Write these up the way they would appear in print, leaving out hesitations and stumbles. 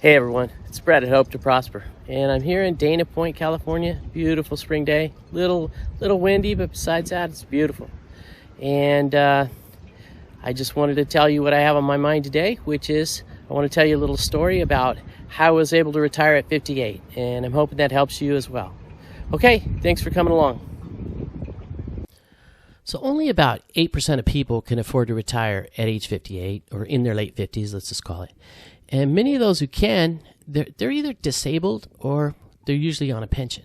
Hey everyone, it's Brett at Hope to Prosper, and I'm here in Dana Point, California. Beautiful spring day, little windy, but besides that, it's beautiful. And I just wanted to tell you what I have on my mind today, which is I want to tell you a little story about how I was able to retire at 58, and I'm hoping that helps you as well. Okay, thanks for coming along. So only about 8% of people can afford to retire at age 58 or in their late 50s, let's just call it. And many of those who can, they're either disabled or they're usually on a pension.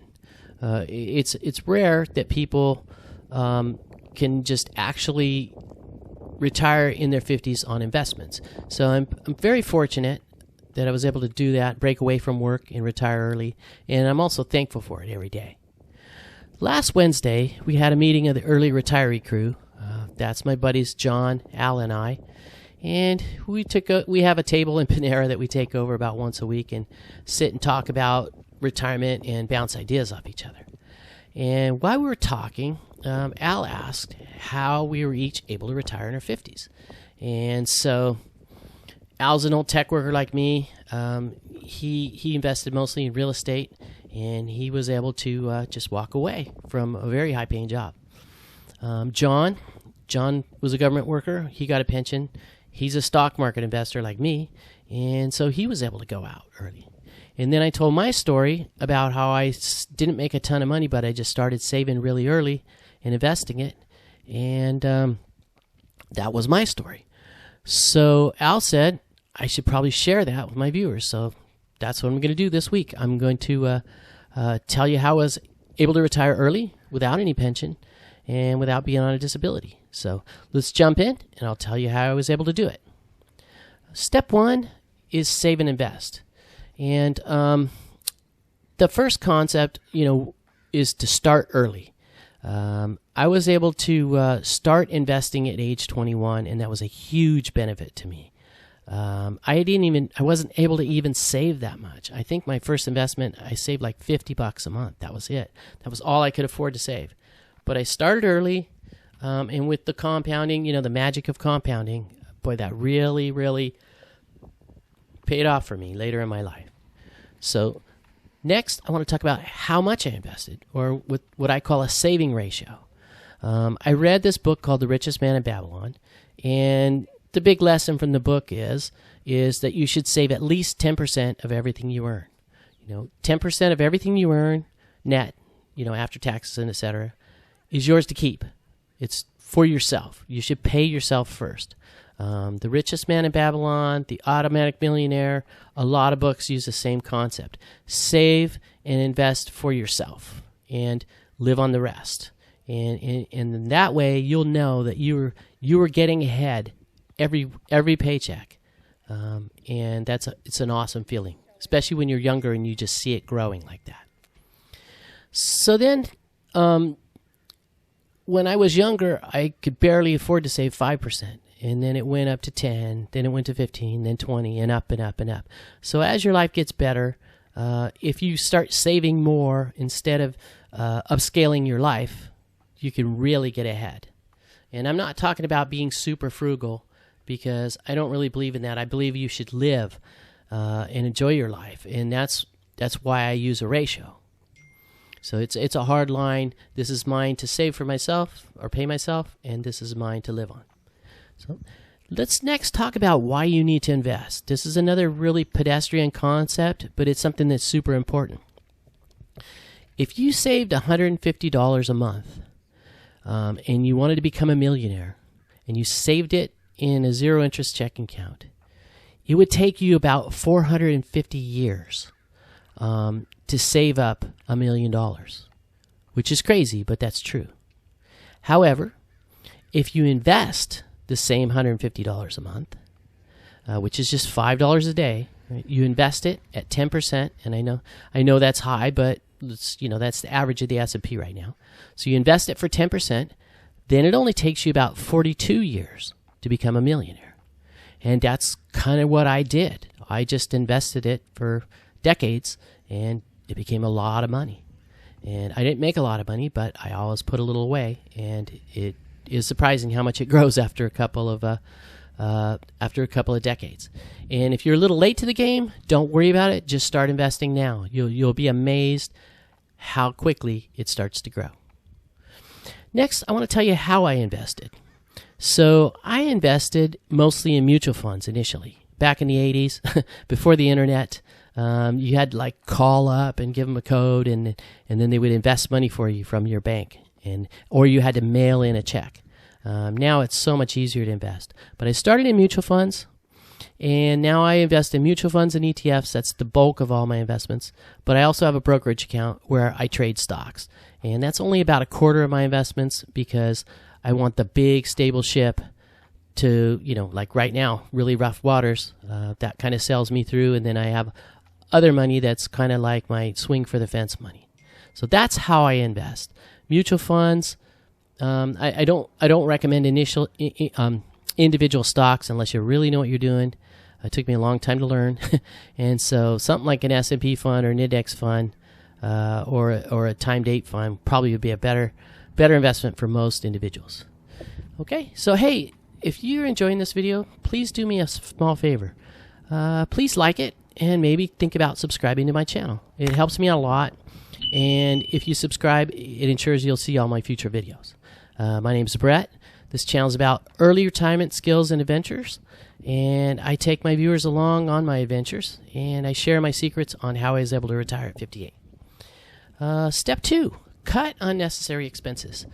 It's rare that people can just actually retire in their 50s on investments. So I'm very fortunate that I was able to do that, break away from work and retire early, and I'm also thankful for it every day. Last Wednesday, we had a meeting of the early retiree crew. That's my buddies John, Al, and I. And we have a table in Panera that we take over about once a week and sit and talk about retirement and bounce ideas off each other. And while we were talking, Al asked how we were each able to retire in our 50s. And so Al's an old tech worker like me. He invested mostly in real estate, and he was able to just walk away from a very high-paying job. John was a government worker. He got a pension. He's a stock market investor like me, and so he was able to go out early. And then I told my story about how I didn't make a ton of money, but I just started saving really early and investing it, and that was my story. So Al said I should probably share that with my viewers, so that's what I'm going to do this week. I'm going to tell you how I was able to retire early without any pension and without being on a disability. So let's jump in, and I'll tell you how I was able to do it. Step one is save and invest. And the first concept, is to start early. I was able to start investing at age 21, and that was a huge benefit to me. I wasn't able to even save that much. I think my first investment, I saved like $50 a month. That was it. That was all I could afford to save. But I started early, and with the compounding, the magic of compounding, boy, that really, really paid off for me later in my life. So next, I want to talk about how much I invested, or with what I call a saving ratio. I read this book called The Richest Man in Babylon, and the big lesson from the book is that you should save at least 10% of everything you earn. 10% of everything you earn net, after taxes and et cetera, is yours to keep. It's for yourself. You should pay yourself first. The Richest Man in Babylon, The Automatic Millionaire, a lot of books use the same concept. Save and invest for yourself and live on the rest. And in that way, you'll know that you were getting ahead every paycheck. And it's an awesome feeling, especially when you're younger and you just see it growing like that. So then, when I was younger, I could barely afford to save 5%. And then it went up to 10, then it went to 15, then 20, and up and up and up. So as your life gets better, if you start saving more instead of upscaling your life, you can really get ahead. And I'm not talking about being super frugal, because I don't really believe in that. I believe you should live and enjoy your life, and that's why I use a ratio. So it's a hard line. This is mine to save for myself or pay myself, and this is mine to live on. So let's next talk about why you need to invest. This is another really pedestrian concept, but it's something that's super important. If you saved $150 a month and you wanted to become a millionaire, and you saved it in a zero-interest checking account, it would take you about 450 years to save up $1 million, which is crazy, but that's true. However, if you invest the same $150 a month, which is just $5 a day, right? You invest it at 10%, and I know that's high, but that's the average of the S&P right now. So you invest it for 10%, then it only takes you about 42 years to become a millionaire. And that's kind of what I did. I just invested it for decades, and it became a lot of money. And I didn't make a lot of money, but I always put a little away, and it is surprising how much it grows after a couple of after a couple of decades. And if you're a little late to the game, don't worry about it. Just start investing now. You'll be amazed how quickly it starts to grow. Next, I want to tell you how I invested. So I invested mostly in mutual funds initially. Back in the 80s, before the internet, you had to like call up and give them a code, and then they would invest money for you from your bank, or you had to mail in a check. Now it's so much easier to invest. But I started in mutual funds, and now I invest in mutual funds and ETFs. That's the bulk of all my investments. But I also have a brokerage account where I trade stocks, and that's only about a quarter of my investments because I want the big stable ship to, like right now, really rough waters. That kind of sells me through, and then I have other money that's kind of like my swing for the fence money. So that's how I invest. Mutual funds. I don't recommend individual stocks unless you really know what you're doing. It took me a long time to learn, and so something like an S&P fund or an index fund or a time date fund probably would be a better investment for most individuals. Okay, so hey, if you're enjoying this video, please do me a small favor. Please like it and maybe think about subscribing to my channel. It helps me out a lot, and if you subscribe, it ensures you'll see all my future videos. My name's Brett. This channel is about early retirement skills and adventures, and I take my viewers along on my adventures, and I share my secrets on how I was able to retire at 58. Step 2, cut unnecessary expenses.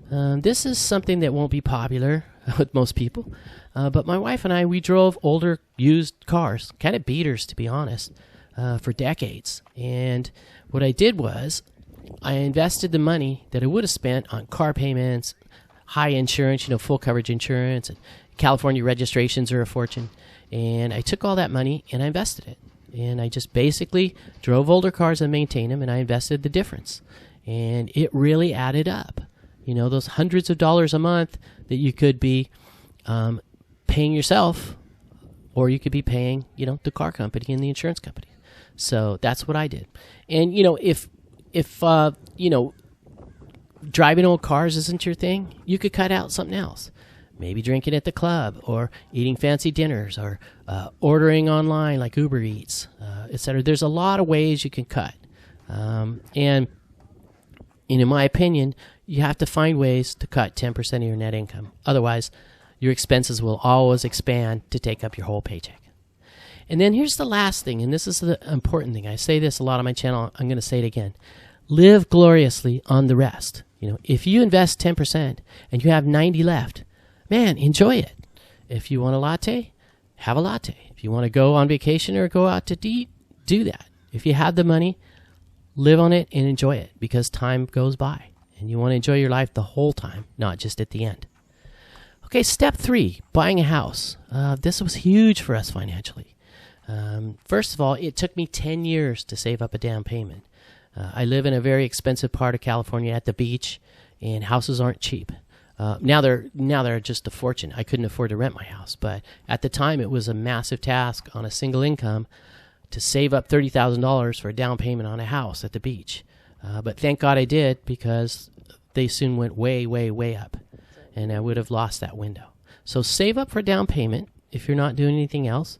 This is something that won't be popular with most people, but my wife and I, we drove older used cars, kind of beaters to be honest, for decades. And what I did was I invested the money that I would have spent on car payments, high insurance, full coverage insurance, and California registrations are a fortune. And I took all that money and I invested it. And I just basically drove older cars and maintained them, and I invested the difference. And it really added up. Those hundreds of dollars a month that you could be paying yourself, or you could be paying, the car company and the insurance company. So that's what I did. And, if driving old cars isn't your thing, you could cut out something else. Maybe drinking at the club, or eating fancy dinners, or ordering online like Uber Eats, etc. There's a lot of ways you can cut. And in my opinion, you have to find ways to cut 10% of your net income. Otherwise, your expenses will always expand to take up your whole paycheck. And then here's the last thing, and this is the important thing. I say this a lot on my channel. I'm going to say it again. Live gloriously on the rest. If you invest 10% and you have 90 left, man, enjoy it. If you want a latte, have a latte. If you want to go on vacation or go out to eat, do that. If you have the money, live on it and enjoy it, because time goes by. And you want to enjoy your life the whole time, not just at the end. Okay, step 3, buying a house. This was huge for us financially. First of all, it took me 10 years to save up a down payment. I live in a very expensive part of California at the beach, and houses aren't cheap. Now they're just a fortune. I couldn't afford to rent my house, but at the time it was a massive task on a single income to save up $30,000 for a down payment on a house at the beach. But thank God I did, because they soon went way, way, way up, and I would have lost that window. So save up for a down payment if you're not doing anything else,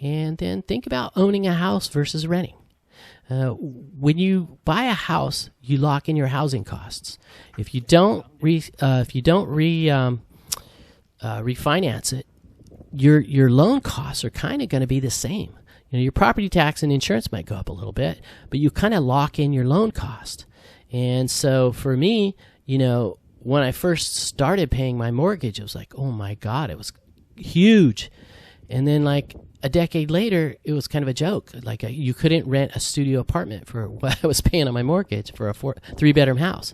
and then think about owning a house versus renting. When you buy a house, you lock in your housing costs. If you don't refinance it, your loan costs are kind of going to be the same. Your property tax and insurance might go up a little bit, but you kind of lock in your loan cost. And so for me, when I first started paying my mortgage, it was like, oh my God, it was huge. And then like a decade later, it was kind of a joke. Like you couldn't rent a studio apartment for what I was paying on my mortgage for a 3-bedroom house.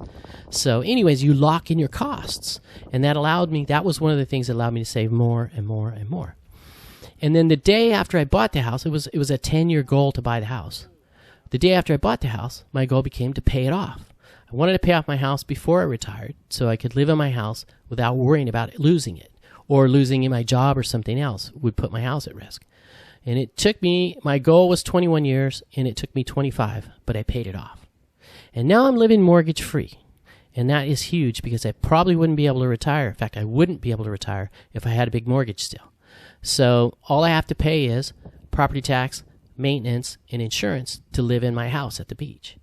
So anyways, you lock in your costs. And that was one of the things that allowed me to save more and more and more. And then the day after I bought the house, it was a 10-year goal to buy the house. The day after I bought the house, my goal became to pay it off. I wanted to pay off my house before I retired so I could live in my house without worrying about losing it, or losing in my job or something else would put my house at risk. And it took me, my goal was 21 years, and it took me 25, but I paid it off. And now I'm living mortgage free. And that is huge, because I probably wouldn't be able to retire. In fact, I wouldn't be able to retire if I had a big mortgage still. So all I have to pay is property tax, maintenance, and insurance to live in my house at the beach.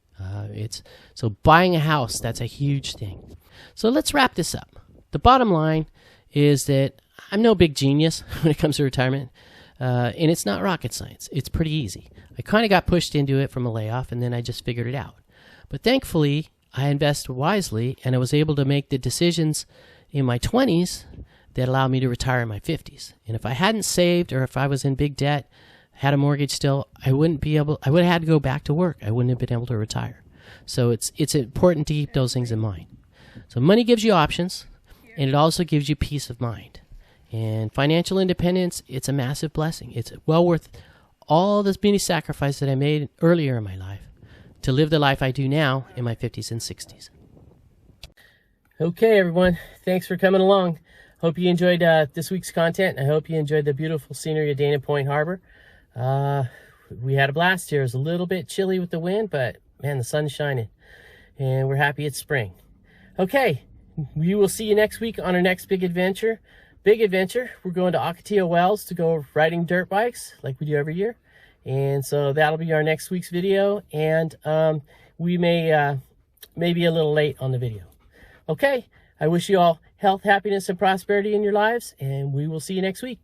So buying a house, that's a huge thing. So let's wrap this up. The bottom line is that I'm no big genius when it comes to retirement, and it's not rocket science. It's pretty easy. I kind of got pushed into it from a layoff, and then I just figured it out. But thankfully, I invest wisely, and I was able to make the decisions in my 20s that allowed me to retire in my 50s. And if I hadn't saved, or if I was in big debt, had a mortgage still, I would have had to go back to work. I wouldn't have been able to retire. So it's important to keep those things in mind. So money gives you options, and it also gives you peace of mind. And financial independence, it's a massive blessing. It's well worth all this many sacrifices that I made earlier in my life to live the life I do now in my 50s and 60s. Okay, everyone. Thanks for coming along. Hope you enjoyed this week's content. I hope you enjoyed the beautiful scenery of Dana Point Harbor. We had a blast here. It was a little bit chilly with the wind, but man, the sun's shining, and we're happy it's spring. Okay, we will see you next week on our next big adventure. We're going to Ocotillo Wells to go riding dirt bikes like we do every year. And so that'll be our next week's video. And we may be a little late on the video. Okay, I wish you all health, happiness, and prosperity in your lives. And we will see you next week.